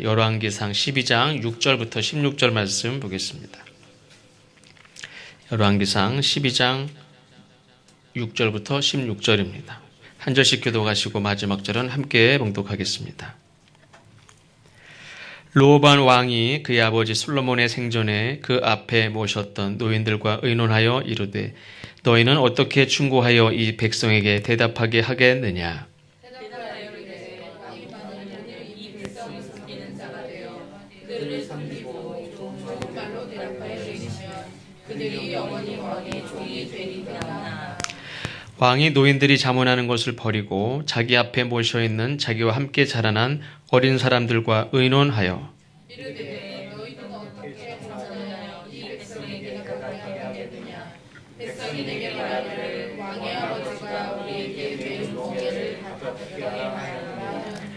열왕기상 12장 6절부터 16절 말씀 보겠습니다. 열왕기상 12장 6절부터 16절입니다. 한 절씩 교독하시고 마지막 절은 함께 봉독하겠습니다. 르호보암 왕이 그의 아버지 솔로몬의 생전에 그 앞에 모셨던 노인들과 의논하여 이르되 너희는 어떻게 충고하여 이 백성에게 대답하게 하겠느냐. 왕이 노인들이 자문하는 것을 버리고 자기 앞에 모셔있는 자기와 함께 자라난 어린 사람들과 의논하여 이르되 너희는 어떻게 자문하여 이 백성에게 대답하게 하겠느냐. 백성이 내게 말하기를 왕의 아버지가 우리에게 배운 멍에를 갚았게 하였느냐.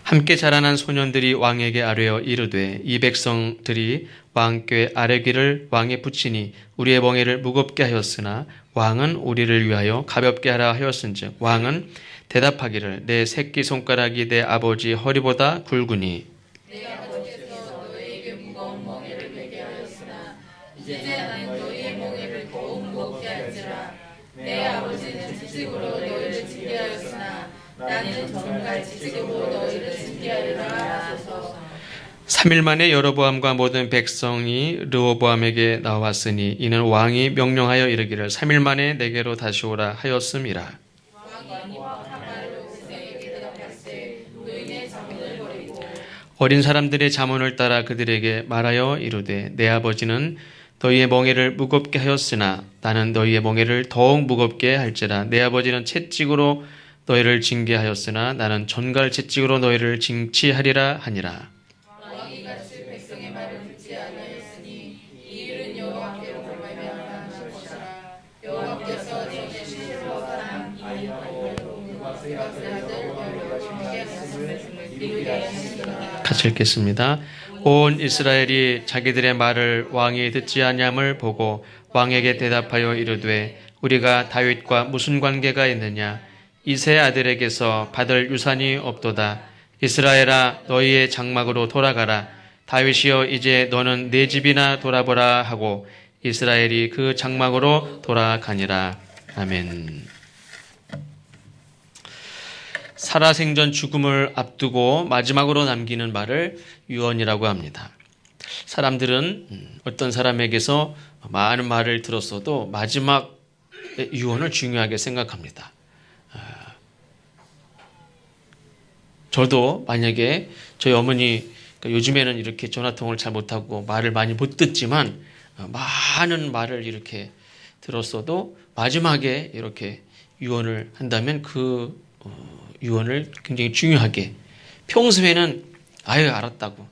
함께 자라난 소년들이 왕에게 아뢰어 이르되 이 백성들이 왕께 아뢰기를 왕에 붙이니 우리의 멍에를 무겁게 하였으나 왕은 우리를 위하여 가볍게 하라 하였은즉 왕은 대답하기를 내 새끼손가락이 내 아버지 허리보다 굵으니 내 아버지께서 너희에게 무거운 멍에를 베게 하였으나 이제 나는 너희의 멍에를 더욱 무겁게 할지라. 내 아버지는 지식으로 너희를 징계하였으나 나는 정말 지식으로 너희를 징계하리라 하소서. 3일 만에 여로보암과 모든 백성이 르호보암에게 나왔으니 이는 왕이 명령하여 이르기를 3일 만에 내게로 다시 오라 하였음이라. 어린 사람들의 자문을 따라 그들에게 말하여 이르되 내 아버지는 너희의 멍에를 무겁게 하였으나 나는 너희의 멍에를 더욱 무겁게 할지라. 내 아버지는 채찍으로 너희를 징계하였으나 나는 전갈 채찍으로 너희를 징치하리라 하니라. 왕이 같이 백성의 말을 듣지 아니하였으니 이 일은 여호와께로 말미암아 것이라. 여호와께서 정해주신 사람 같이 읽겠습니다. 온 이스라엘이 자기들의 말을 왕이 듣지 아니함을 보고 왕에게 대답하여 이르되 우리가 다윗과 무슨 관계가 있느냐. 이세 아들에게서 받을 유산이 없도다. 이스라엘아 너희의 장막으로 돌아가라. 다윗이여 이제 너는 내 집이나 돌아보라 하고 이스라엘이 그 장막으로 돌아가니라. 아멘. 살아생전 죽음을 앞두고 마지막으로 남기는 말을 유언이라고 합니다. 사람들은 어떤 사람에게서 많은 말을 들었어도 마지막 유언을 중요하게 생각합니다. 저도 만약에 저희 어머니 요즘에는 이렇게 전화통화를 잘 못하고 말을 많이 못 듣지만 많은 말을 이렇게 들었어도 마지막에 이렇게 유언을 한다면 그 유언을 굉장히 중요하게 평소에는 아유 알았다고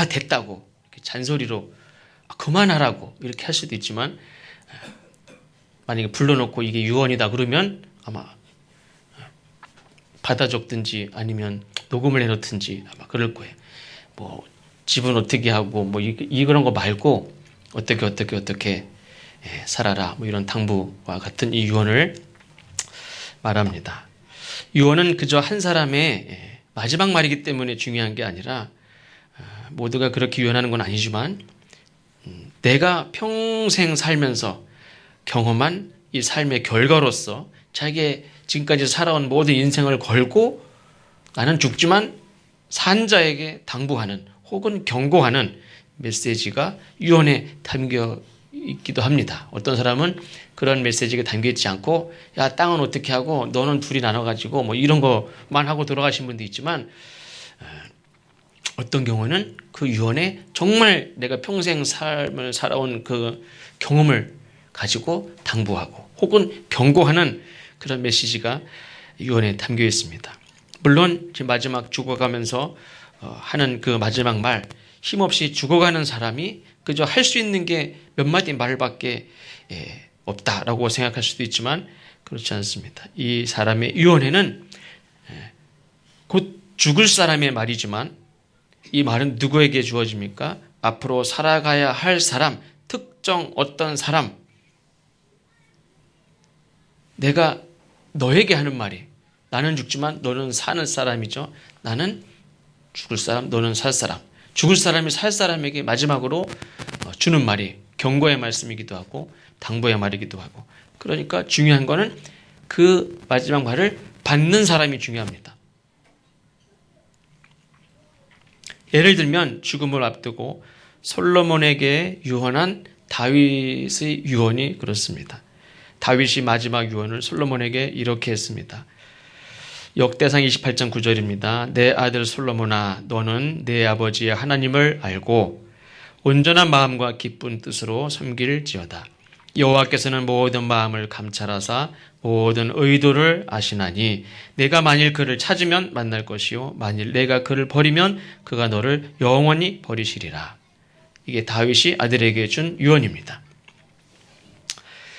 됐다고 이렇게 잔소리로 그만하라고 이렇게 할 수도 있지만 만약에 불러놓고 이게 유언이다 그러면 아마 받아 적든지 아니면 녹음을 해놓든지 아마 그럴 거예요. 뭐 집은 어떻게 하고 뭐 그런 거 말고 어떻게 살아라 뭐 이런 당부와 같은 이 유언을 말합니다. 유언은 그저 한 사람의 마지막 말이기 때문에 중요한 게 아니라 모두가 그렇게 유언하는 건 아니지만 내가 평생 살면서 경험한 이 삶의 결과로서 자기의 지금까지 살아온 모든 인생을 걸고 나는 죽지만 산 자에게 당부하는 혹은 경고하는 메시지가 유언에 담겨 있기도 합니다. 어떤 사람은 그런 메시지가 담겨 있지 않고 야 땅은 어떻게 하고 너는 둘이 나눠가지고 뭐 이런 것만 하고 돌아가신 분도 있지만 어떤 경우는 그 유언에 정말 내가 평생 삶을 살아온 그 경험을 가지고 당부하고 혹은 경고하는 그런 메시지가 유언에 담겨 있습니다. 물론 지금 마지막 죽어가면서 하는 그 마지막 말 힘없이 죽어가는 사람이 그저 할 수 있는 게 몇 마디 말밖에 없다라고 생각할 수도 있지만 그렇지 않습니다. 이 사람의 유언에는 곧 죽을 사람의 말이지만 이 말은 누구에게 주어집니까? 앞으로 살아가야 할 사람, 특정 어떤 사람, 내가 너에게 하는 말이 나는 죽지만 너는 사는 사람이죠. 나는 죽을 사람, 너는 살 사람. 죽을 사람이 살 사람에게 마지막으로 주는 말이 경고의 말씀이기도 하고 당부의 말이기도 하고, 그러니까 중요한 거는 그 마지막 말을 받는 사람이 중요합니다. 예를 들면 죽음을 앞두고 솔로몬에게 유언한 다윗의 유언이 그렇습니다. 다윗이 마지막 유언을 솔로몬에게 이렇게 했습니다. 역대상 28장 9절입니다. 내 아들 솔로몬아, 너는 내 아버지의 하나님을 알고 온전한 마음과 기쁜 뜻으로 섬길지어다. 여호와께서는 모든 마음을 감찰하사 모든 의도를 아시나니 내가 만일 그를 찾으면 만날 것이요 만일 내가 그를 버리면 그가 너를 영원히 버리시리라. 이게 다윗이 아들에게 준 유언입니다.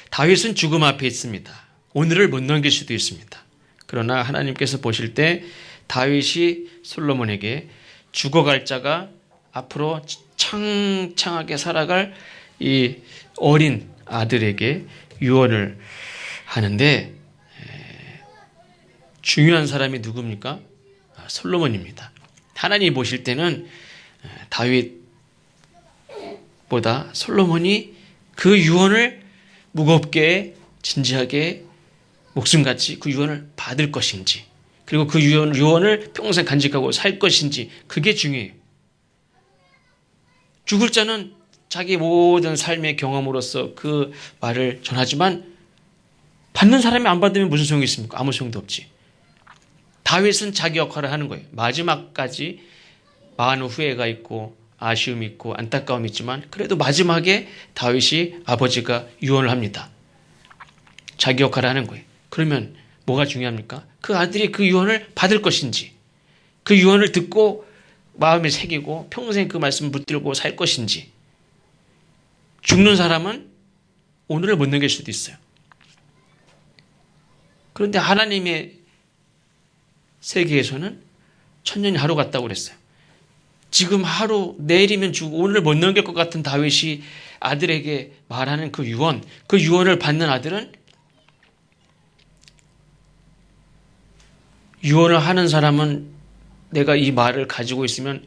다윗은 죽음 앞에 있습니다. 오늘을 못 넘길 수도 있습니다. 그러나 하나님께서 보실 때 다윗이 솔로몬에게 죽어갈 자가 앞으로 창창하게 살아갈 이 어린 아들에게 유언을 하는데, 중요한 사람이 누굽니까? 솔로몬입니다. 하나님이 보실 때는 다윗보다 솔로몬이 그 유언을 무겁게 진지하게 목숨같이 그 유언을 받을 것인지, 그리고 그 유언을 평생 간직하고 살 것인지, 그게 중요해요. 죽을 자는 자기 모든 삶의 경험으로서 그 말을 전하지만 받는 사람이 안 받으면 무슨 소용이 있습니까? 아무 소용도 없지. 다윗은 자기 역할을 하는 거예요. 마지막까지 많은 후회가 있고 아쉬움이 있고 안타까움이 있지만 그래도 마지막에 다윗이 아버지가 유언을 합니다. 자기 역할을 하는 거예요. 그러면 뭐가 중요합니까? 그 아들이 그 유언을 받을 것인지, 그 유언을 듣고 마음에 새기고 평생 그 말씀을 붙들고 살 것인지. 죽는 사람은 오늘을 못 넘길 수도 있어요. 그런데 하나님의 세계에서는 천년이 하루 같다고 그랬어요. 지금 하루, 내일이면 죽고 오늘을 못 넘길 것 같은 다윗이 아들에게 말하는 그 유언을 받는 아들은, 유언을 하는 사람은 내가 이 말을 가지고 있으면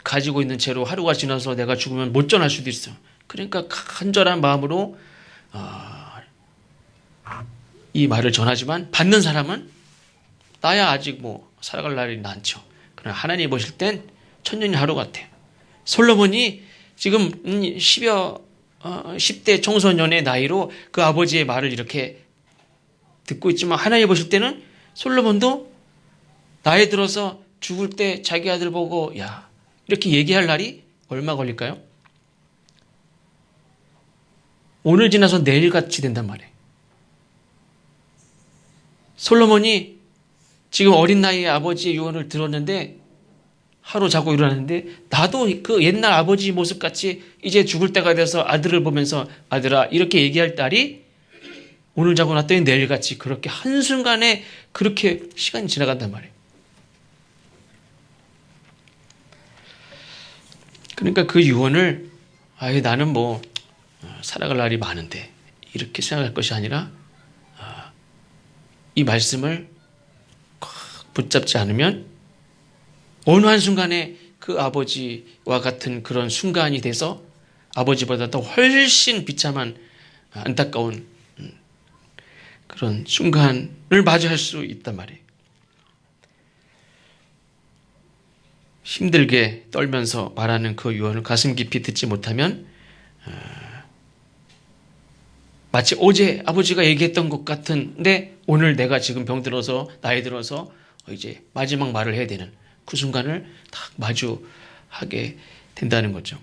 가지고 있는 채로 하루가 지나서 내가 죽으면 못 전할 수도 있어요. 그러니까 간절한 마음으로 이 말을 전하지만 받는 사람은 나야 아직 살아갈 날이 많죠. 그러나 하나님이 보실 땐 천년이 하루 같아요. 솔로몬이 지금 10대 청소년의 나이로 그 아버지의 말을 이렇게 듣고 있지만 하나님이 보실 때는 솔로몬도 나이 들어서 죽을 때 자기 아들 보고 야, 이렇게 얘기할 날이 얼마 걸릴까요? 오늘 지나서 내일같이 된단 말이에요. 솔로몬이 지금 어린 나이에 아버지의 유언을 들었는데 하루 자고 일어났는데 나도 그 옛날 아버지 모습같이 이제 죽을 때가 돼서 아들을 보면서 아들아 이렇게 얘기할 날이 오늘 자고 났더니 내일같이 그렇게 한순간에 그렇게 시간이 지나간단 말이에요. 그러니까 그 유언을 나는 살아갈 날이 많은데 이렇게 생각할 것이 아니라 이 말씀을 붙잡지 않으면 어느 한순간에 그 아버지와 같은 그런 순간이 돼서 아버지보다 더 훨씬 비참한 안타까운 그런 순간을 맞이할 수 있단 말이에요. 힘들게 떨면서 말하는 그 유언을 가슴 깊이 듣지 못하면 마치 어제 아버지가 얘기했던 것 같은데 오늘 내가 지금 병들어서 나이 들어서 이제 마지막 말을 해야 되는 그 순간을 딱 마주하게 된다는 거죠.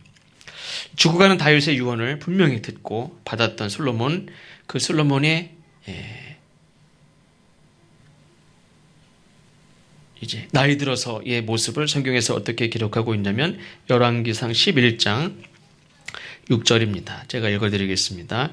죽어가는 다윗의 유언을 분명히 듣고 받았던 솔로몬, 그 솔로몬의 이제 나이 들어서의 모습을 성경에서 어떻게 기록하고 있냐면 열왕기상 11장 6절입니다. 제가 읽어드리겠습니다.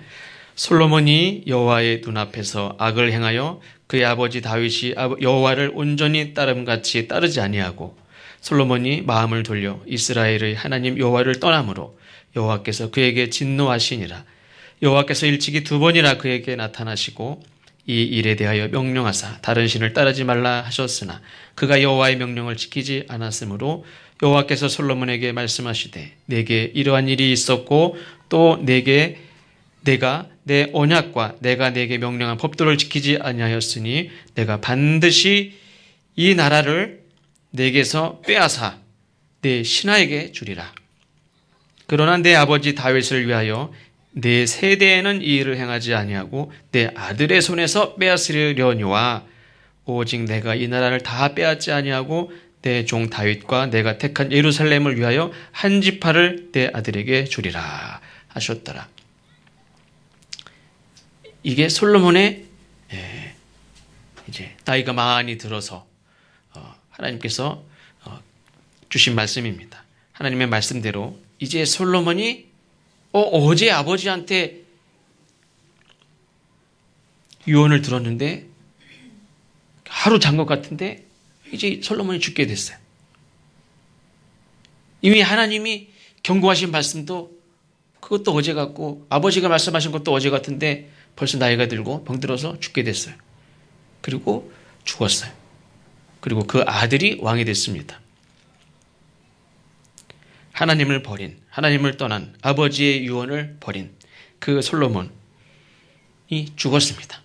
솔로몬이 여호와의 눈앞에서 악을 행하여 그의 아버지 다윗이 여호와를 온전히 따름같이 따르지 아니하고 솔로몬이 마음을 돌려 이스라엘의 하나님 여호와를 떠남으로 여호와께서 그에게 진노하시니라. 여호와께서 일찍이 두 번이나 그에게 나타나시고 이 일에 대하여 명령하사 다른 신을 따르지 말라 하셨으나 그가 여호와의 명령을 지키지 않았으므로 여호와께서 솔로몬에게 말씀하시되 내게 이러한 일이 있었고 또 내가 내 언약과 내가 내게 명령한 법도를 지키지 아니하였으니 내가 반드시 이 나라를 내게서 빼앗아 내 신하에게 주리라. 그러나 내 아버지 다윗을 위하여 내 세대에는 이 일을 행하지 아니하고 내 아들의 손에서 빼앗으려니와 오직 내가 이 나라를 다 빼앗지 아니하고 내 종 다윗과 내가 택한 예루살렘을 위하여 한 지파를 내 아들에게 주리라 하셨더라. 이게 솔로몬의 이제 나이가 많이 들어서 하나님께서 주신 말씀입니다. 하나님의 말씀대로 이제 솔로몬이 어제 아버지한테 유언을 들었는데 하루 잔 것 같은데 이제 솔로몬이 죽게 됐어요. 이미 하나님이 경고하신 말씀도 그것도 어제 같고 아버지가 말씀하신 것도 어제 같은데 벌써 나이가 들고 병들어서 죽게 됐어요. 그리고 죽었어요. 그리고 그 아들이 왕이 됐습니다. 하나님을 버린, 하나님을 떠난 아버지의 유언을 버린 그 솔로몬이 죽었습니다.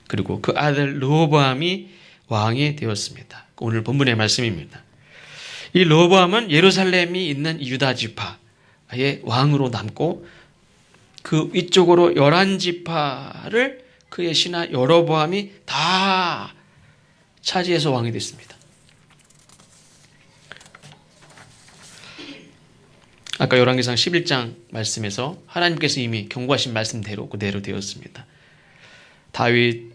그리고 그 아들 르호보암이 왕이 되었습니다. 오늘 본문의 말씀입니다. 이 르호보암은 예루살렘이 있는 유다 지파의 왕으로 남고 그 위쪽으로 11지파를 그의 신하 여로보암이 다 차지해서 왕이 됐습니다. 아까 열왕기상 11장 말씀에서 하나님께서 이미 경고하신 말씀대로 그대로 되었습니다. 다윗의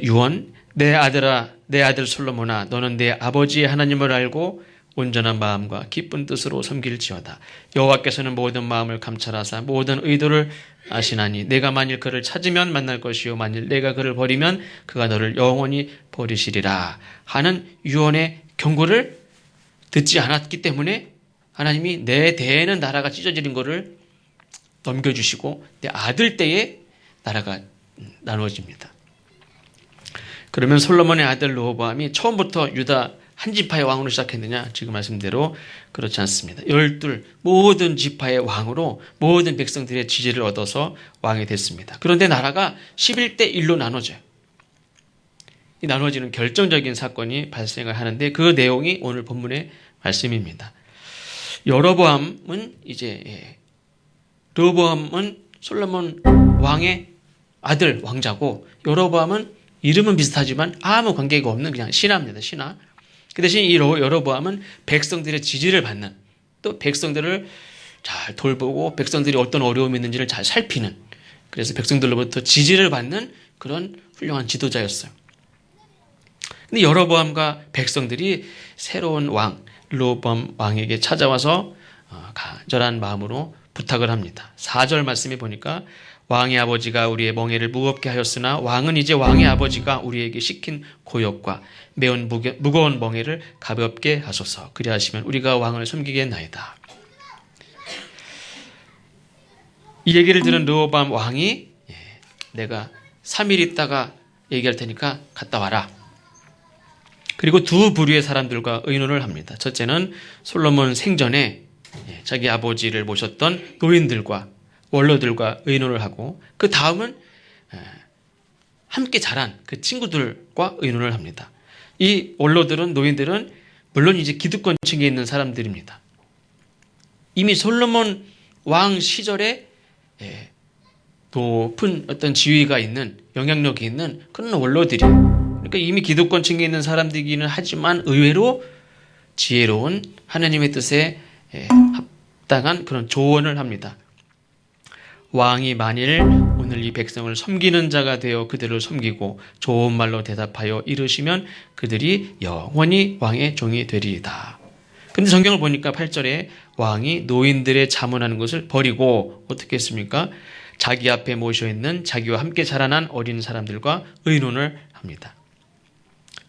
유언, 내 아들아, 내 아들 솔로몬아, 너는 내 아버지의 하나님을 알고 온전한 마음과 기쁜 뜻으로 섬길지어다. 여호와께서는 모든 마음을 감찰하사 모든 의도를 아시나니 내가 만일 그를 찾으면 만날 것이요 만일 내가 그를 버리면 그가 너를 영원히 버리시리라 하는 유언의 경고를 듣지 않았기 때문에 하나님이 내 대에는 나라가 찢어지는 것을 넘겨주시고 내 아들 때에 나라가 나누어집니다. 그러면 솔로몬의 아들 르호보암이 처음부터 유다 한 지파의 왕으로 시작했느냐? 지금 말씀대로 그렇지 않습니다. 12 모든 지파의 왕으로 모든 백성들의 지지를 얻어서 왕이 됐습니다. 그런데 나라가 11대 1로 나눠져요. 이 나눠지는 결정적인 사건이 발생을 하는데 그 내용이 오늘 본문의 말씀입니다. 여로보암은 르호보암은 솔로몬 왕의 아들 왕자고 여로보암은 이름은 비슷하지만 아무 관계가 없는 그냥 신하입니다. 신하. 그 대신 이 여로보암은 백성들의 지지를 받는 또 백성들을 잘 돌보고 백성들이 어떤 어려움이 있는지를 잘 살피는 그래서 백성들로부터 지지를 받는 그런 훌륭한 지도자였어요. 근데 여로보암과 백성들이 새로운 왕 르호보암 왕에게 찾아와서 간절한 마음으로 부탁을 합니다. 4절 말씀에 보니까 왕의 아버지가 우리의 멍에를 무겁게 하였으나 왕은 이제 왕의 아버지가 우리에게 시킨 고역과 매운 무거운 멍에를 가볍게 하소서. 그리하시면 우리가 왕을 섬기겠나이다. 이 얘기를 들은 르호보암 왕이 내가 3일 있다가 얘기할 테니까 갔다 와라. 그리고 두 부류의 사람들과 의논을 합니다. 첫째는 솔로몬 생전에 자기 아버지를 모셨던 노인들과 원로들과 의논을 하고 그 다음은 함께 자란 그 친구들과 의논을 합니다. 이 원로들은 노인들은 물론 이제 기득권층에 있는 사람들입니다. 이미 솔로몬 왕 시절에 높은 어떤 지위가 있는 영향력이 있는 그런 원로들이에요. 그러니까 이미 기득권층에 있는 사람들이기는 하지만 의외로 지혜로운 하나님의 뜻에 합당한 그런 조언을 합니다. 왕이 만일 오늘 이 백성을 섬기는 자가 되어 그들을 섬기고 좋은 말로 대답하여 이르시면 그들이 영원히 왕의 종이 되리이다. 근데 성경을 보니까 8절에 왕이 노인들의 자문하는 것을 버리고 어떻게 했습니까? 자기 앞에 모셔있는 자기와 함께 자라난 어린 사람들과 의논을 합니다.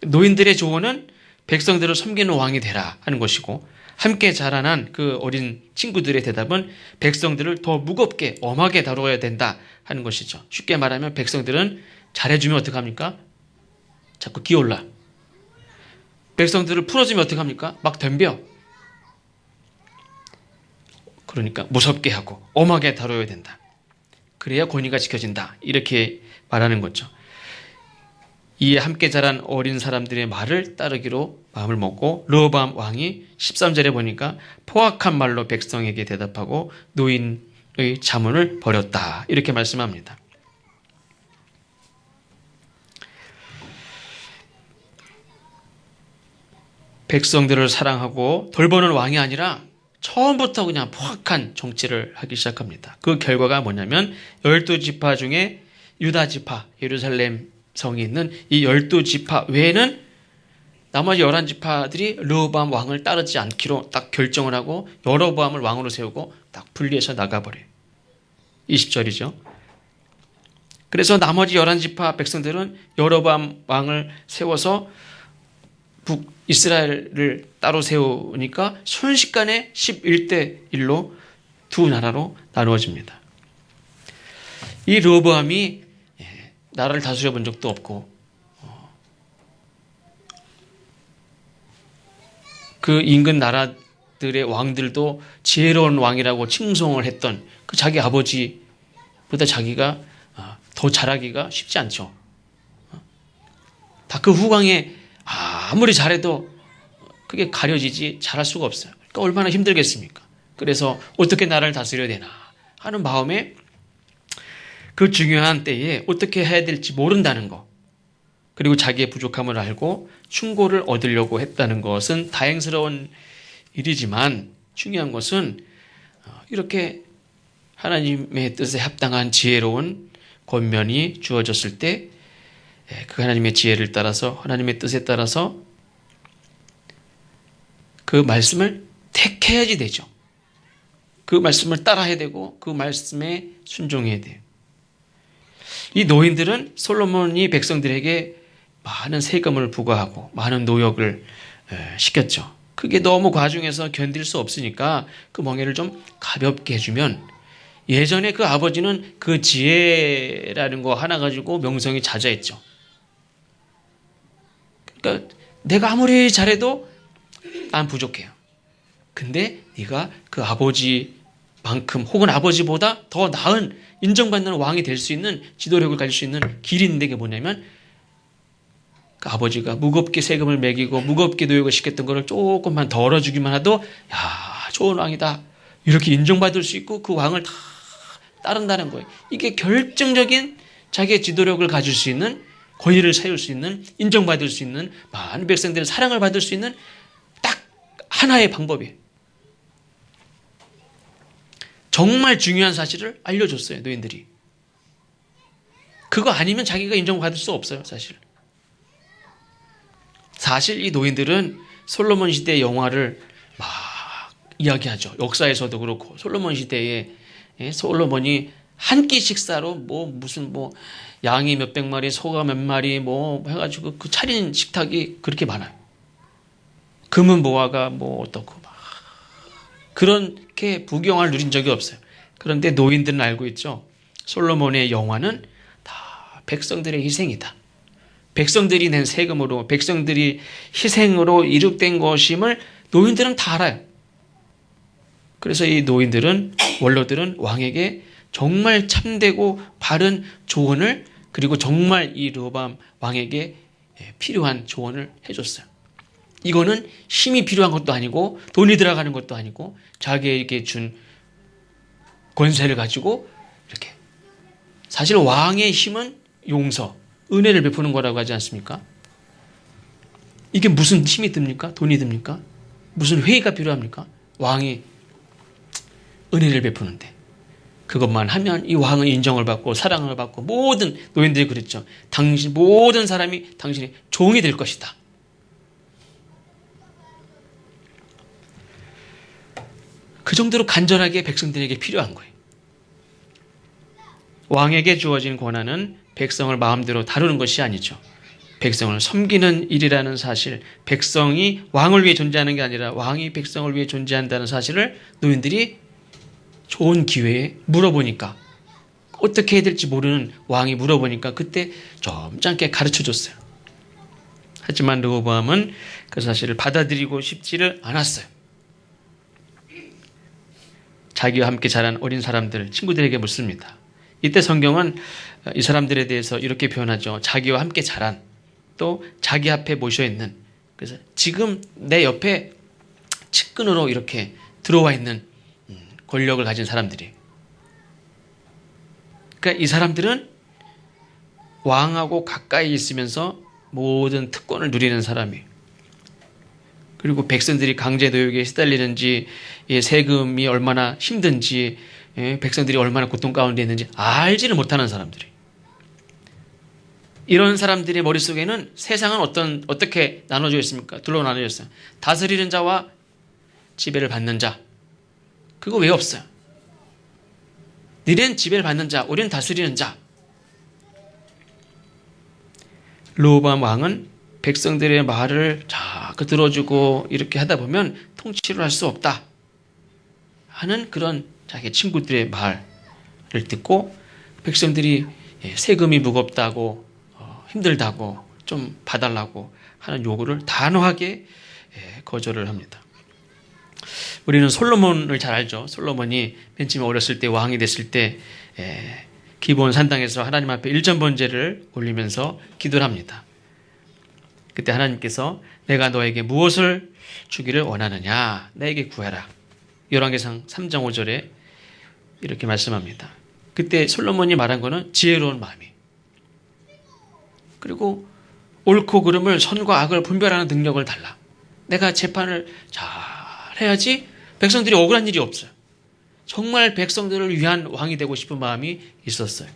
노인들의 조언은 백성들을 섬기는 왕이 되라 하는 것이고, 함께 자라난 그 어린 친구들의 대답은 백성들을 더 무겁게 엄하게 다루어야 된다 하는 것이죠. 쉽게 말하면 백성들은 잘해주면 어떡합니까? 자꾸 기어올라. 백성들을 풀어주면 어떡합니까? 막 덤벼. 그러니까 무섭게 하고 엄하게 다뤄야 된다. 그래야 권위가 지켜진다. 이렇게 말하는 거죠. 이에 함께 자란 어린 사람들의 말을 따르기로 마음을 먹고 르호보암 왕이 13절에 보니까 포악한 말로 백성에게 대답하고 노인의 자문을 버렸다. 이렇게 말씀합니다. 백성들을 사랑하고 돌보는 왕이 아니라 처음부터 그냥 포악한 정치를 하기 시작합니다. 그 결과가 뭐냐면 12지파 중에 유다지파, 예루살렘 성이 있는 이 12지파 외에는 나머지 11지파들이 르호보암 왕을 따르지 않기로 딱 결정을 하고 여로보암을 왕으로 세우고 딱 분리해서 나가버려요. 20절이죠. 그래서 나머지 11지파 백성들은 여로보암 왕을 세워서 북이스라엘을 따로 세우니까 순식간에 11대 1로 두 나라로 나누어집니다. 이 르호보암이 나라를 다스려 본 적도 없고 그 인근 나라들의 왕들도 지혜로운 왕이라고 칭송을 했던 그 자기 아버지보다 자기가 더 잘하기가 쉽지 않죠. 다 그 후광에 아무리 잘해도 그게 가려지지 잘할 수가 없어요. 그러니까 얼마나 힘들겠습니까? 그래서 어떻게 나라를 다스려야 되나 하는 마음에 그 중요한 때에 어떻게 해야 될지 모른다는 것, 그리고 자기의 부족함을 알고 충고를 얻으려고 했다는 것은 다행스러운 일이지만 중요한 것은 이렇게 하나님의 뜻에 합당한 지혜로운 권면이 주어졌을 때 그 하나님의 지혜를 따라서 하나님의 뜻에 따라서 그 말씀을 택해야지 되죠. 그 말씀을 따라야 되고 그 말씀에 순종해야 돼요. 이 노인들은 솔로몬이 백성들에게 많은 세금을 부과하고 많은 노역을 시켰죠. 그게 너무 과중해서 견딜 수 없으니까 그 멍에를 좀 가볍게 해주면, 예전에 그 아버지는 그 지혜라는 거 하나 가지고 명성이 자자했죠. 그러니까 내가 아무리 잘해도 난 부족해요. 근데 네가 그 아버지만큼 혹은 아버지보다 더 나은 인정받는 왕이 될 수 있는 지도력을 가질 수 있는 길이 있는 게 뭐냐면, 그 아버지가 무겁게 세금을 매기고 무겁게 노역을 시켰던 거를 조금만 덜어주기만 해도 야, 좋은 왕이다 이렇게 인정받을 수 있고 그 왕을 다 따른다는 거예요. 이게 결정적인 자기의 지도력을 가질 수 있는, 권위를 세울 수 있는, 인정받을 수 있는, 많은 백성들의 사랑을 받을 수 있는 딱 하나의 방법이에요. 정말 중요한 사실을 알려줬어요, 노인들이. 그거 아니면 자기가 인정받을 수 없어요, 사실. 사실 이 노인들은 솔로몬 시대의 영화를 막 이야기하죠. 역사에서도 그렇고 솔로몬 시대에 솔로몬이 한 끼 식사로 무슨 양이 몇백 마리, 소가 몇 마리 해가지고 그 차린 식탁이 그렇게 많아요. 금은 보화가 어떻고 막 그렇게 부경을 누린 적이 없어요. 그런데 노인들은 알고 있죠. 솔로몬의 영화는 다 백성들의 희생이다. 백성들이 낸 세금으로, 백성들이 희생으로 이룩된 것임을 노인들은 다 알아요. 그래서 이 노인들은, 원로들은 왕에게 정말 참되고 바른 조언을, 그리고 정말 이 르호보암 왕에게 필요한 조언을 해줬어요. 이거는 힘이 필요한 것도 아니고 돈이 들어가는 것도 아니고 자기에게 준 권세를 가지고 이렇게, 사실 왕의 힘은 용서, 은혜를 베푸는 거라고 하지 않습니까? 이게 무슨 힘이 듭니까? 돈이 듭니까? 무슨 회의가 필요합니까? 왕이 은혜를 베푸는데 그것만 하면 이 왕은 인정을 받고 사랑을 받고, 모든 노인들이 그랬죠. 모든 사람이 당신의 종이 될 것이다. 그 정도로 간절하게 백성들에게 필요한 거예요. 왕에게 주어진 권한은 백성을 마음대로 다루는 것이 아니죠. 백성을 섬기는 일이라는 사실, 백성이 왕을 위해 존재하는 게 아니라 왕이 백성을 위해 존재한다는 사실을 노인들이 좋은 기회에 물어보니까, 어떻게 해야 될지 모르는 왕이 물어보니까 그때 점잖게 가르쳐줬어요. 하지만 르호보암은 그 사실을 받아들이고 싶지를 않았어요. 자기와 함께 자란 어린 사람들, 친구들에게 묻습니다. 이때 성경은 이 사람들에 대해서 이렇게 표현하죠. 자기와 함께 자란, 또 자기 앞에 모셔있는, 그래서 지금 내 옆에 측근으로 이렇게 들어와 있는 권력을 가진 사람들이. 그러니까 이 사람들은 왕하고 가까이 있으면서 모든 특권을 누리는 사람이에요. 그리고 백성들이 강제 노역에 시달리는지, 세금이 얼마나 힘든지, 백성들이 얼마나 고통 가운데 있는지 알지를 못하는 사람들이. 이런 사람들의 머릿속에는 세상은 어떻게 나눠져 있습니까? 둘로 나눠져 있어요. 다스리는 자와 지배를 받는 자. 그거 왜 없어요? 너는 지배를 받는 자, 우리는 다스리는 자. 르호보암 왕은 백성들의 말을 자꾸 들어주고 이렇게 하다 보면 통치를 할 수 없다 하는 그런 자기 친구들의 말을 듣고, 백성들이 세금이 무겁다고 힘들다고 좀 봐달라고 하는 요구를 단호하게 거절을 합니다. 우리는 솔로몬을 잘 알죠. 솔로몬이 맨 처음에 어렸을 때 왕이 됐을 때 기브온 산당에서 하나님 앞에 일전번제를 올리면서 기도를 합니다. 그때 하나님께서 내가 너에게 무엇을 주기를 원하느냐, 내게 구해라. 열왕기상 3장 5절에 이렇게 말씀합니다. 그때 솔로몬이 말한 거는 지혜로운 마음이, 그리고 옳고 그름을, 선과 악을 분별하는 능력을 달라. 내가 재판을 잘 해야지 백성들이 억울한 일이 없어요. 정말 백성들을 위한 왕이 되고 싶은 마음이 있었어요.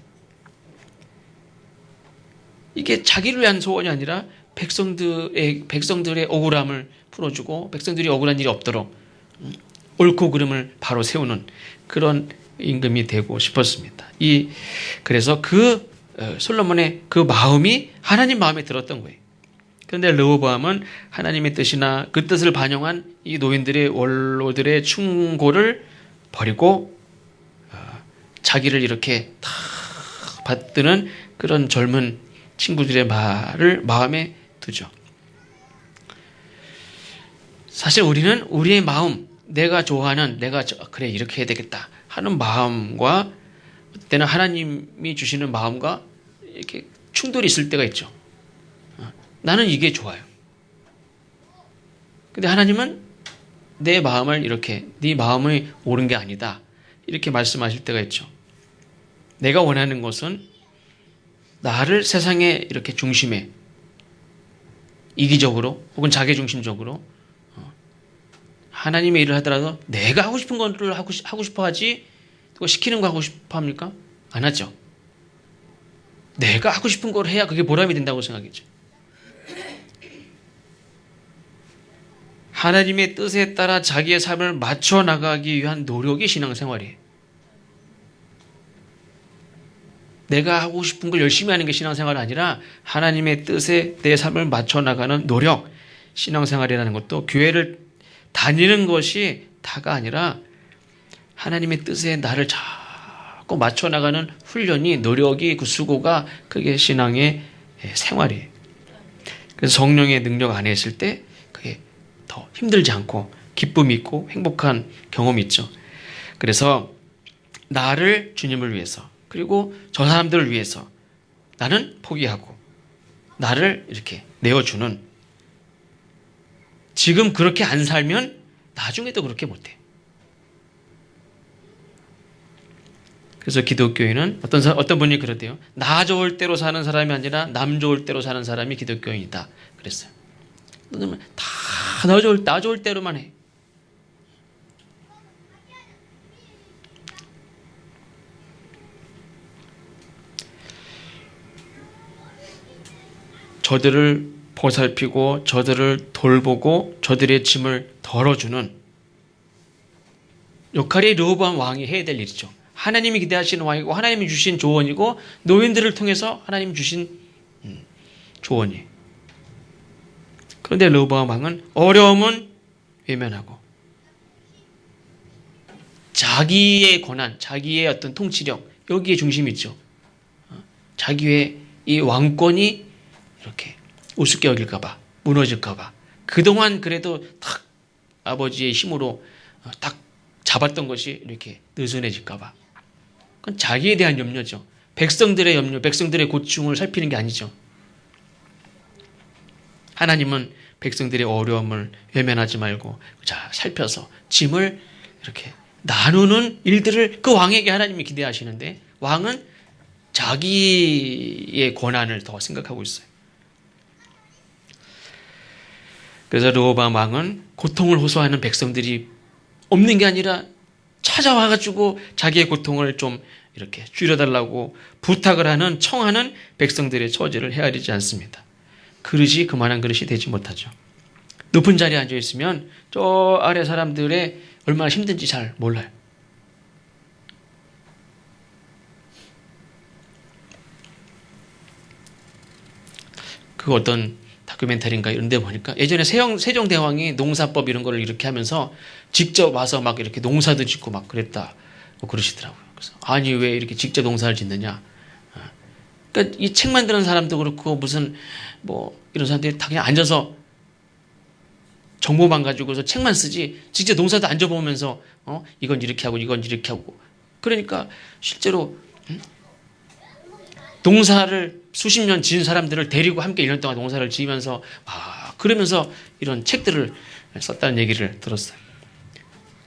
이게 자기를 위한 소원이 아니라 백성들의 억울함을 풀어주고 백성들이 억울한 일이 없도록 옳고 그름을 바로 세우는 그런 임금이 되고 싶었습니다. 그래서 솔로몬의 그 마음이 하나님 마음에 들었던 거예요. 그런데 르호보암은 하나님의 뜻이나 그 뜻을 반영한 이 노인들의 원로들의 충고를 버리고 자기를 이렇게 다 받드는 그런 젊은 친구들의 말을 마음에 두죠. 사실 우리는 우리의 마음, 내가 좋아하는, 그래 이렇게 해야 되겠다 하는 마음과 때는 하나님이 주시는 마음과 이렇게 충돌이 있을 때가 있죠. 나는 이게 좋아요. 근데 하나님은 내 마음을 이렇게, 네 마음이 옳은 게 아니다 이렇게 말씀하실 때가 있죠. 내가 원하는 것은 나를 세상의 이렇게 중심에 이기적으로 혹은 자기중심적으로 하나님의 일을 하더라도 내가 하고 싶은 것을 하고 싶어 하지, 그거 시키는 거 하고 싶어 합니까? 안 하죠. 내가 하고 싶은 걸 해야 그게 보람이 된다고 생각했죠. 하나님의 뜻에 따라 자기의 삶을 맞춰 나가기 위한 노력이 신앙생활이에요. 내가 하고 싶은 걸 열심히 하는 게 신앙생활이 아니라 하나님의 뜻에 내 삶을 맞춰 나가는 노력, 신앙생활이라는 것도 교회를 다니는 것이 다가 아니라 하나님의 뜻에 나를 자꾸 맞춰 나가는 훈련이, 노력이, 그 수고가 그게 신앙의 생활이에요. 그래서 성령의 능력 안에 있을 때 그게 더 힘들지 않고 기쁨이 있고 행복한 경험이 있죠. 그래서 나를 주님을 위해서, 그리고 저 사람들을 위해서 나는 포기하고 나를 이렇게 내어주는, 지금 그렇게 안 살면 나중에도 그렇게 못해. 그래서 기독교인은 어떤 분이 그러대요. 나 좋을 대로 사는 사람이 아니라 남 좋을 대로 사는 사람이 기독교인이다 그랬어요. 너는 다 나 좋을 대로만 해. 저들을 보살피고 저들을 돌보고 저들의 짐을 덜어주는 역할이 르호보암 왕이 해야 될 일이죠. 하나님이 기대하시는 왕이고 하나님이 주신 조언이고 노인들을 통해서 하나님이 주신 조언이. 그런데 르호보암 왕은 어려움은 외면하고 자기의 권한, 자기의 어떤 통치력 여기에 중심이 있죠. 자기의 이 왕권이 이렇게 우습게 여길까 봐, 무너질까 봐. 그동안 그래도 딱 아버지의 힘으로 딱 잡았던 것이 이렇게 느슨해질까 봐. 그건 자기에 대한 염려죠. 백성들의 염려, 백성들의 고충을 살피는 게 아니죠. 하나님은 백성들의 어려움을 외면하지 말고 자 살펴서 짐을 이렇게 나누는 일들을 그 왕에게 하나님이 기대하시는데 왕은 자기의 권한을 더 생각하고 있어요. 그래서 르호보암 왕은 고통을 호소하는 백성들이 없는 게 아니라 찾아와가지고 자기의 고통을 좀 이렇게 줄여달라고 부탁을 하는 청하는 백성들의 처지를 헤아리지 않습니다. 그릇이 그만한 그릇이 되지 못하죠. 높은 자리에 앉아있으면 저 아래 사람들의 얼마나 힘든지 잘 몰라요. 그 어떤 다큐멘터리인가 이런 데 보니까 예전에 세종대왕이 농사법 이런 거를 이렇게 하면서 직접 와서 막 이렇게 농사도 짓고 막 그랬다 뭐 그러시더라고요. 그래서 아니 왜 이렇게 직접 농사를 짓느냐. 그러니까 이 책 만드는 사람도 그렇고 무슨 뭐 이런 사람들이 다 그냥 앉아서 정보만 가지고서 책만 쓰지 직접 농사도 앉아보면서 이건 이렇게 하고 이건 이렇게 하고 그러니까 실제로 농사를 수십 년 지은 사람들을 데리고 함께 1년 동안 농사를 지으면서 그러면서 이런 책들을 썼다는 얘기를 들었어요.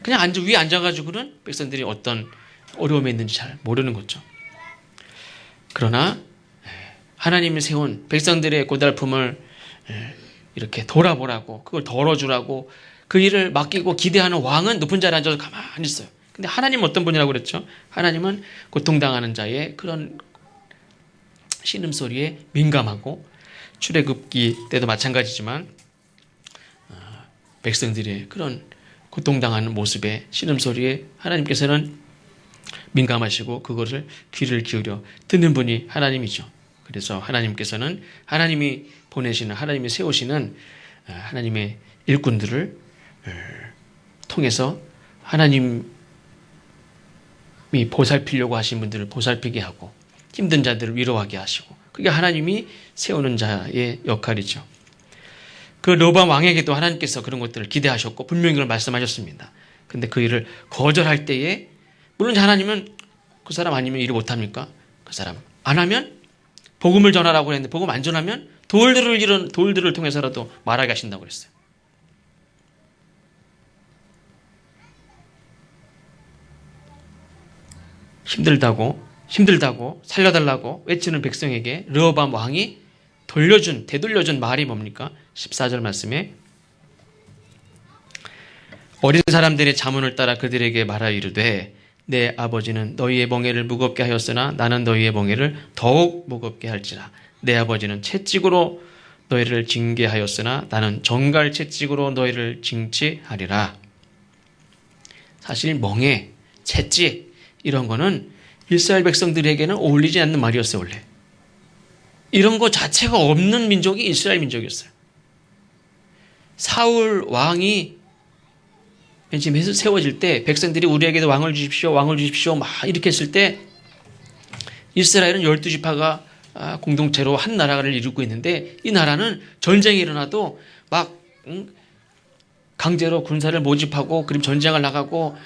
그냥 위에 앉아가지고는 백성들이 어떤 어려움에 있는지 잘 모르는 거죠. 그러나 하나님이 세운 백성들의 고달픔을 이렇게 돌아보라고 그걸 덜어주라고 그 일을 맡기고 기대하는 왕은 높은 자리에 앉아서 가만히 있어요. 근데 하나님은 어떤 분이라고 그랬죠? 하나님은 고통당하는 자의 그런 신음소리에 민감하고 출애굽기 때도 마찬가지지만 백성들의 그런 고통당하는 모습에 신음소리에 하나님께서는 민감하시고 그것을 귀를 기울여 듣는 분이 하나님이죠. 그래서 하나님께서는 하나님이 보내시는 하나님이 세우시는 하나님의 일꾼들을 통해서 하나님이 보살피려고 하신 분들을 보살피게 하고 힘든 자들을 위로하게 하시고 그게 하나님이 세우는 자의 역할이죠. 그 르호보암 왕에게도 하나님께서 그런 것들을 기대하셨고 분명히 그걸 말씀하셨습니다. 그런데 그 일을 거절할 때에 물론 하나님은 그 사람 아니면 일을 못합니까? 그 사람 안 하면 복음을 전하라고 했는데 복음 안 전하면 돌들을 통해서라도 말하게 하신다고 그랬어요. 힘들다고 살려달라고 외치는 백성에게 르호보암 왕이 되돌려준 말이 뭡니까? 14절 말씀에 어린 사람들의 자문을 따라 그들에게 말하 이르되 내 아버지는 너희의 멍에를 무겁게 하였으나 나는 너희의 멍에를 더욱 무겁게 할지라. 내 아버지는 채찍으로 너희를 징계하였으나 나는 정갈 채찍으로 너희를 징치하리라. 사실 멍에, 채찍 이런 거는 이스라엘 백성들에게는 어울리지 않는 말이었어요. 원래 이런 거 자체가 없는 민족이 이스라엘 민족이었어요. 사울 왕이 지금 세워질 때 백성들이 우리에게도 왕을 주십시오 막 이렇게 했을 때 이스라엘은 12지파가 공동체로 한 나라를 이루고 있는데 이 나라는 전쟁이 일어나도 막 강제로 군사를 모집하고 그럼 전쟁을 나가고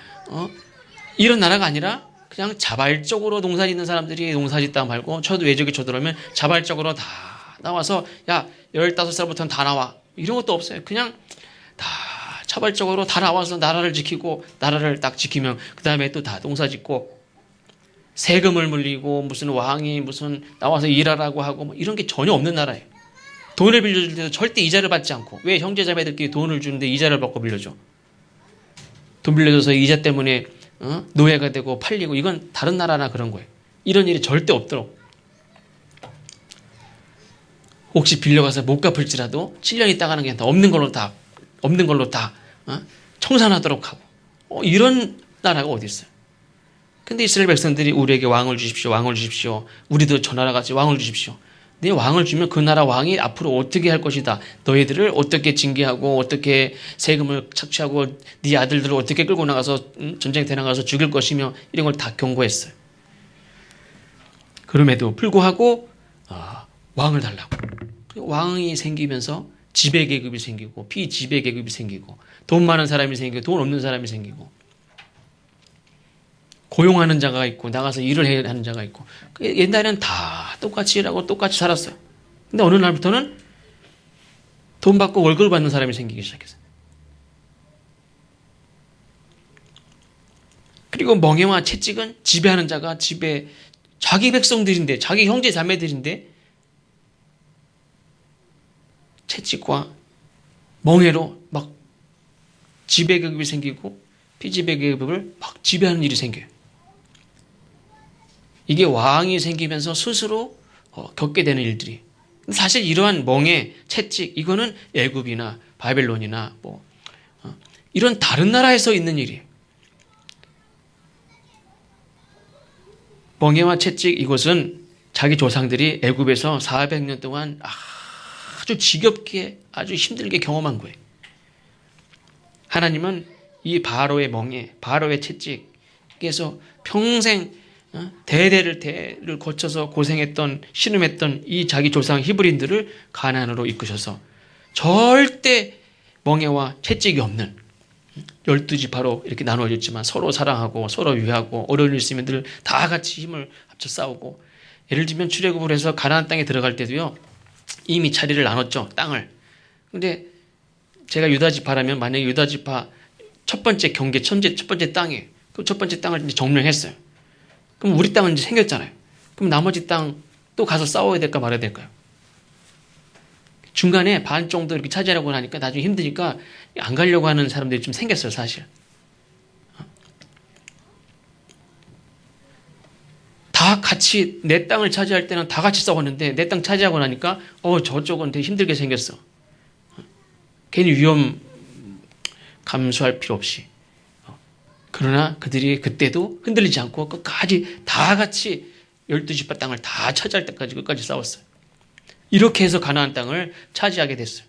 이런 나라가 아니라 그냥 자발적으로 농사 짓는 사람들이 농사 짓다 말고 외적이 쳐들어오면 자발적으로 다 나와서 야 15살부터는 다 나와 이런 것도 없어요. 그냥 다 자발적으로 다 나와서 나라를 지키고 나라를 딱 지키면 그 다음에 또 다 농사 짓고 세금을 물리고 무슨 왕이 무슨 나와서 일하라고 하고 뭐 이런 게 전혀 없는 나라예요. 돈을 빌려줄 때도 절대 이자를 받지 않고 왜 형제자매들끼리 돈을 주는데 이자를 받고 빌려줘. 돈 빌려줘서 이자 때문에 노예가 되고 팔리고 이건 다른 나라나 그런 거예요. 이런 일이 절대 없도록 혹시 빌려가서 못 갚을지라도 7년 있다가 하는 게 없는 걸로 다 청산하도록 하고 이런 나라가 어디 있어요. 근데 이스라엘 백성들이 우리에게 왕을 주십시오 우리도 저 나라같이 왕을 주십시오 내 왕을 주면 그 나라 왕이 앞으로 어떻게 할 것이다. 너희들을 어떻게 징계하고 어떻게 세금을 착취하고 네 아들들을 어떻게 끌고 나가서 전쟁터에 나가서 죽일 것이며 이런 걸 다 경고했어요. 그럼에도 불구하고 왕을 달라고. 왕이 생기면서 지배계급이 생기고 비지배계급이 생기고 돈 많은 사람이 생기고 돈 없는 사람이 생기고 고용하는 자가 있고 나가서 일을 해야 하는 자가 있고 옛날에는 다 똑같이 일하고 똑같이 살았어요. 근데 어느 날부터는 돈 받고 월급을 받는 사람이 생기기 시작했어요. 그리고 멍해와 채찍은 지배하는 자가 자기 백성들인데 자기 형제 자매들인데 채찍과 멍해로 막 지배계급이 생기고 피지배계급을 막 지배하는 일이 생겨요. 이게 왕이 생기면서 스스로 겪게 되는 일들이. 사실 이러한 멍해, 채찍 이거는 애굽이나 바벨론이나 이런 다른 나라에서 있는 일이에요. 멍해와 채찍 이것은 자기 조상들이 애굽에서 400년 동안 아주 지겹게 아주 힘들게 경험한 거예요. 하나님은 이 바로의 멍해, 바로의 채찍에서 평생 대를 거쳐서 고생했던 신음했던 이 자기 조상 히브리인들을 가나안으로 이끄셔서 절대 멍해와 채찍이 없는 12지파로 이렇게 나누어졌지만 서로 사랑하고 서로 위하고 어려운 일 있으면 늘 다 같이 힘을 합쳐 싸우고 예를 들면 출애굽을 해서 가나안 땅에 들어갈 때도요 이미 자리를 나눴죠 땅을. 근데 제가 유다지파라면 만약에 유다지파 첫 번째 경계 첫 번째 땅에 그 첫 번째 땅을 이제 점령했어요. 그럼 우리 땅은 이제 생겼잖아요. 그럼 나머지 땅 또 가서 싸워야 될까 말아야 될까요? 중간에 반 정도 이렇게 차지하려고 하니까 나중에 힘드니까 안 가려고 하는 사람들이 좀 생겼어요, 사실. 다 같이 내 땅을 차지할 때는 다 같이 싸웠는데 내 땅 차지하고 나니까 저쪽은 되게 힘들게 생겼어. 괜히 위험 감수할 필요 없이. 그러나 그들이 그때도 흔들리지 않고 끝까지 다 같이 12지파 땅을 다 차지할 때까지 끝까지 싸웠어요. 이렇게 해서 가나안 땅을 차지하게 됐어요.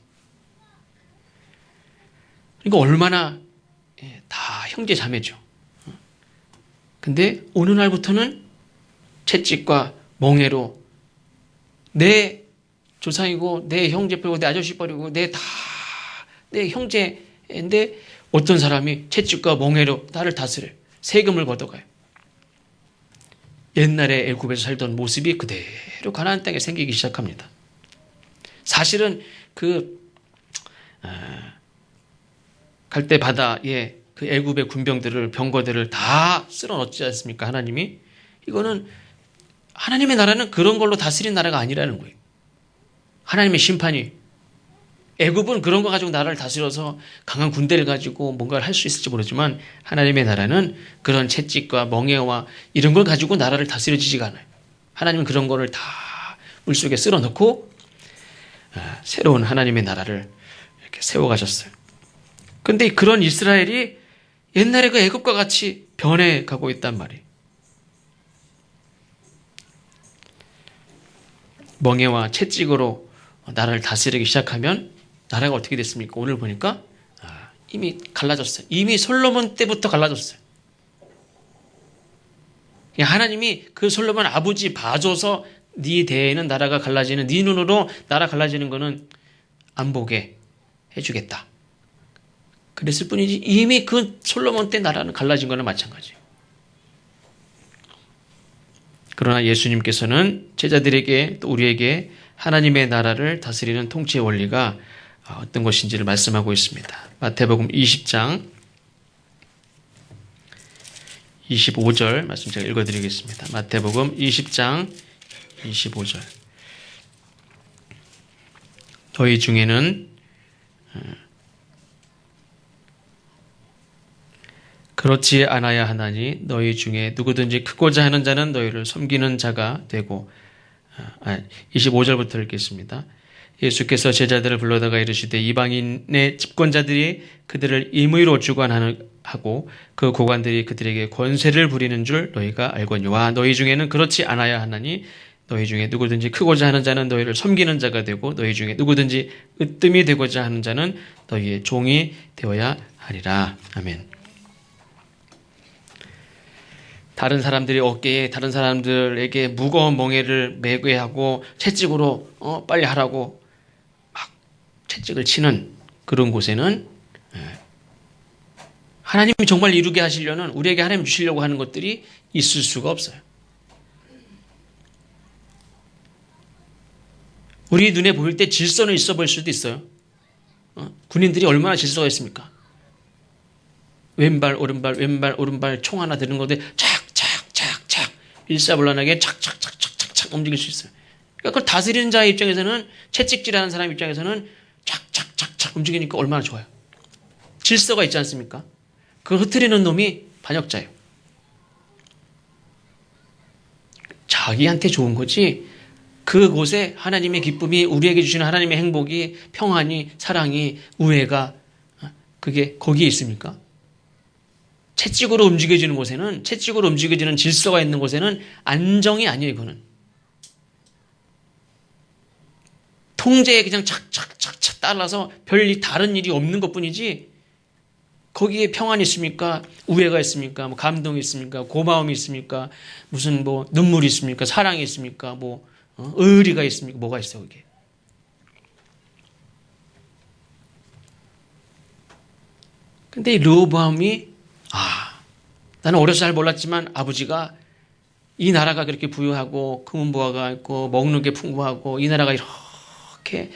그러니까 얼마나 다 형제 자매죠. 근데 어느 날부터는 채찍과 멍해로 내 조상이고 내 형제 버리고 내 아저씨 버리고 내 형제인데 어떤 사람이 채찍과 멍해로 나를 다스려요. 세금을 걷어가요. 옛날에 애굽에서 살던 모습이 그대로 가나안 땅에 생기기 시작합니다. 사실은 갈대 바다에 그 애굽의 군병들을 병거들을 다 쓸어 넣지 않습니까? 하나님이 이거는 하나님의 나라는 그런 걸로 다스린 나라가 아니라는 거예요. 하나님의 심판이 애굽은 그런 거 가지고 나라를 다스려서 강한 군대를 가지고 뭔가를 할 수 있을지 모르지만 하나님의 나라는 그런 채찍과 멍해와 이런 걸 가지고 나라를 다스려지지가 않아요. 하나님은 그런 거를 다 물속에 쓸어 넣고 새로운 하나님의 나라를 이렇게 세워가셨어요. 그런데 그런 이스라엘이 옛날에 그 애굽과 같이 변해가고 있단 말이에요. 멍해와 채찍으로 나라를 다스리기 시작하면 나라가 어떻게 됐습니까? 오늘 보니까 이미 갈라졌어요. 이미 솔로몬 때부터 갈라졌어요. 하나님이 그 솔로몬 아버지 봐줘서 네 대에는 나라가 갈라지는 네 눈으로 나라 갈라지는 거는 안 보게 해주겠다. 그랬을 뿐이지 이미 그 솔로몬 때 나라는 갈라진 거는 마찬가지예요. 그러나 예수님께서는 제자들에게 또 우리에게 하나님의 나라를 다스리는 통치의 원리가 어떤 것인지를 말씀하고 있습니다. 마태복음 20장 25절 말씀 제가 읽어드리겠습니다. 마태복음 20장 25절 너희 중에는 그렇지 않아야 하나니 너희 중에 누구든지 크고자 하는 자는 너희를 섬기는 자가 되고 25절부터 읽겠습니다. 예수께서 제자들을 불러다가 이르시되 이방인의 집권자들이 그들을 임의로 주관하고 그 고관들이 그들에게 권세를 부리는 줄 너희가 알거니와 너희 중에는 그렇지 않아야 하나니 너희 중에 누구든지 크고자 하는 자는 너희를 섬기는 자가 되고 너희 중에 누구든지 으뜸이 되고자 하는 자는 너희의 종이 되어야 하리라. 아멘. 다른 사람들이 어깨에 다른 사람들에게 무거운 멍에를 메게 하고 채찍으로 빨리 하라고 막 채찍을 치는 그런 곳에는 하나님이 정말 이루게 하시려는 우리에게 하나님 주시려고 하는 것들이 있을 수가 없어요. 우리 눈에 보일 때 질서는 있어 보일 수도 있어요. 군인들이 얼마나 질서가 있습니까? 왼발 오른발 총 하나 드는 건데 착착착착 일사불란하게 착착착착착 움직일 수 있어요. 그러니까 그걸 다스리는 자의 입장에서는 채찍질하는 사람 입장에서는 착착착착 움직이니까 얼마나 좋아요. 질서가 있지 않습니까? 그걸 흐트리는 놈이 반역자예요. 자기한테 좋은 거지 그곳에 하나님의 기쁨이 우리에게 주시는 하나님의 행복이 평안이 사랑이 우애가 그게 거기에 있습니까? 채찍으로 움직여지는 곳에는 채찍으로 움직여지는 질서가 있는 곳에는 안정이 아니에요. 이거는 통제에 그냥 착착착착 따라서 별일 다른 일이 없는 것뿐이지 거기에 평안이 있습니까? 우애가 있습니까? 뭐 감동이 있습니까? 고마움이 있습니까? 무슨 뭐 눈물이 있습니까? 사랑이 있습니까? 뭐 의리가 있습니까? 뭐가 있어 그게? 근데 이 르호보암이 나는 어려서 잘 몰랐지만 아버지가 이 나라가 그렇게 부유하고 금은보화가 있고 먹는 게 풍부하고 이 나라가 이렇게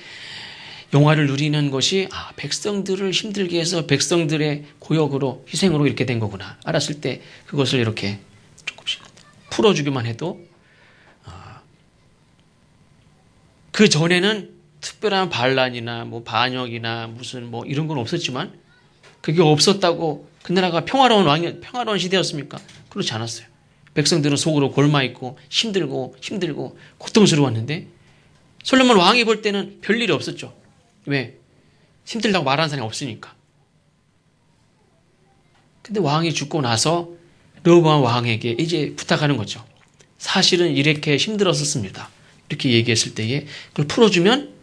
영화를 누리는 것이 백성들을 힘들게 해서 백성들의 고역으로 희생으로 이렇게 된 거구나 알았을 때 그것을 이렇게 조금씩 풀어주기만 해도 그 전에는 특별한 반란이나 뭐 반역이나 무슨 뭐 이런 건 없었지만 그게 없었다고 그 나라가 평화로운 시대였습니까? 그렇지 않았어요. 백성들은 속으로 골마 있고 힘들고 고통스러웠는데 솔로몬 왕이 볼 때는 별일이 없었죠. 왜? 힘들다고 말하는 사람이 없으니까. 근데 왕이 죽고 나서 르호보암 왕에게 이제 부탁하는 거죠. 사실은 이렇게 힘들었었습니다. 이렇게 얘기했을 때에 그걸 풀어주면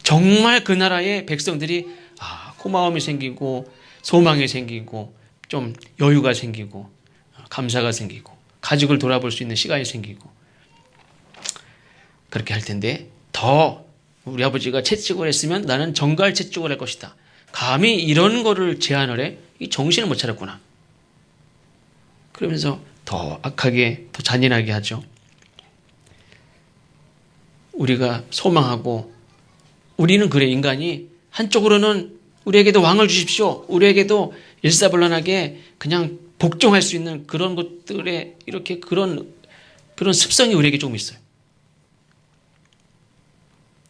정말 그 나라의 백성들이 고마움이 생기고 소망이 생기고 좀 여유가 생기고 감사가 생기고 가족을 돌아볼 수 있는 시간이 생기고 그렇게 할 텐데 더 우리 아버지가 채찍을 했으면 나는 정갈 채찍을 할 것이다. 감히 이런 거를 제안을 해? 이 정신을 못 차렸구나. 그러면서 더 악하게 더 잔인하게 하죠. 우리가 소망하고 우리는 그래 인간이 한쪽으로는 우리에게도 왕을 주십시오. 우리에게도 일사불란하게 그냥 복종할 수 있는 그런 것들에 이렇게 그런 습성이 우리에게 조금 있어요.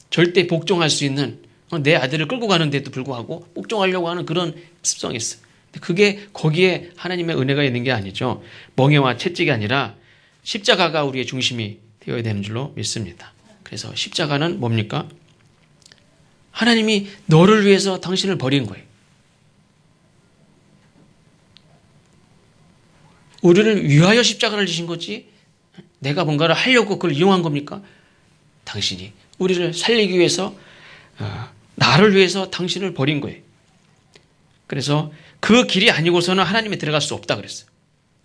절대 복종할 수 있는 내 아들을 끌고 가는데도 불구하고 복종하려고 하는 그런 습성이 있어요. 그게 거기에 하나님의 은혜가 있는 게 아니죠. 멍에와 채찍이 아니라 십자가가 우리의 중심이 되어야 되는 줄로 믿습니다. 그래서 십자가는 뭡니까? 하나님이 너를 위해서 당신을 버린 거예요. 우리를 위하여 십자가를 지신 거지 내가 뭔가를 하려고 그걸 이용한 겁니까? 당신이 우리를 살리기 위해서 나를 위해서 당신을 버린 거예요. 그래서 그 길이 아니고서는 하나님에 들어갈 수 없다 그랬어요.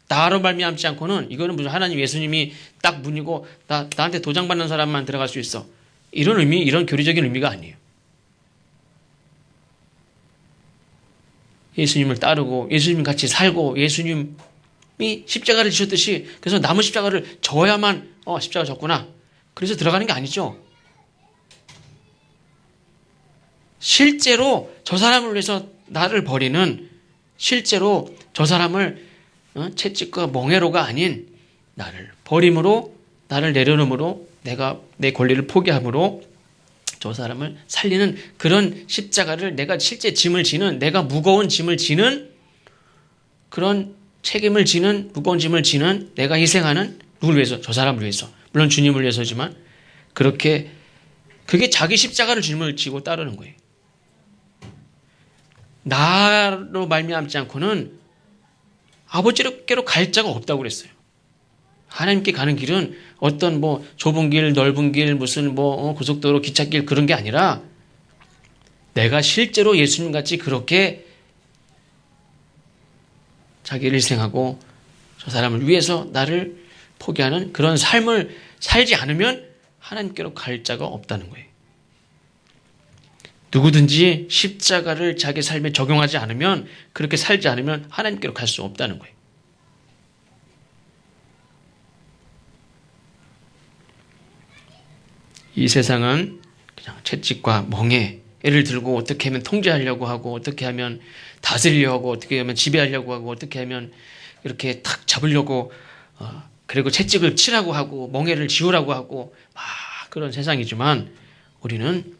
나로 말미암지 않고는 이거는 무슨 하나님 예수님이 딱 문이고 나한테 도장 받는 사람만 들어갈 수 있어. 이런 의미, 이런 교리적인 의미가 아니에요. 예수님을 따르고 예수님 같이 살고 예수님이 십자가를 지셨듯이 그래서 남은 십자가를 져야만 십자가 졌구나. 그래서 들어가는 게 아니죠. 실제로 저 사람을 위해서 나를 버리는 실제로 저 사람을 채찍과 멍에로가 아닌 나를 버림으로 나를 내려놓음으로 내가 내 권리를 포기함으로 저 사람을 살리는 그런 십자가를 내가 실제 짐을 지는 내가 무거운 짐을 지는 그런 책임을 지는 무거운 짐을 지는 내가 희생하는 누굴 위해서? 저 사람을 위해서. 물론 주님을 위해서지만 그렇게 그게 자기 십자가를 짐을 지고 따르는 거예요. 나로 말미암지 않고는 아버지께로 갈 자가 없다고 그랬어요. 하나님께 가는 길은 어떤 뭐 좁은 길, 넓은 길, 무슨 뭐 고속도로, 기찻길 그런 게 아니라 내가 실제로 예수님 같이 그렇게 자기를 희생하고 저 사람을 위해서 나를 포기하는 그런 삶을 살지 않으면 하나님께로 갈 자가 없다는 거예요. 누구든지 십자가를 자기 삶에 적용하지 않으면, 그렇게 살지 않으면 하나님께로 갈 수 없다는 거예요. 이 세상은 그냥 채찍과 멍에를 들고 어떻게 하면 통제하려고 하고, 어떻게 하면 다스리려고 하고, 어떻게 하면 지배하려고 하고, 어떻게 하면 이렇게 탁 잡으려고, 그리고 채찍을 치라고 하고, 멍에를 지우라고 하고, 막 그런 세상이지만, 우리는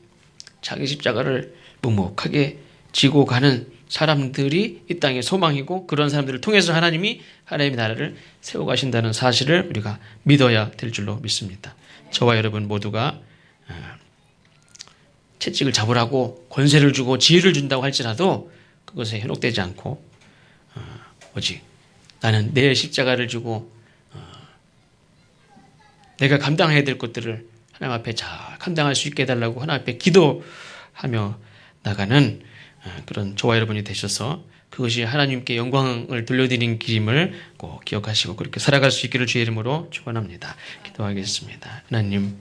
자기 십자가를 묵묵하게 지고 가는 사람들이 이 땅의 소망이고, 그런 사람들을 통해서 하나님이 하나님의 나라를 세워가신다는 사실을 우리가 믿어야 될 줄로 믿습니다. 저와 여러분 모두가 채찍을 잡으라고 권세를 주고 지혜를 준다고 할지라도 그것에 현혹되지 않고, 오직 나는 내 십자가를 지고 내가 감당해야 될 것들을 하나님 앞에 잘 감당할 수 있게 해달라고 하나님 앞에 기도하며 나가는 그런 저와 여러분이 되셔서 그것이 하나님께 영광을 돌려드리는 길임을 꼭 기억하시고 그렇게 살아갈 수 있기를 주의 이름으로 축원합니다. 기도하겠습니다. 하나님,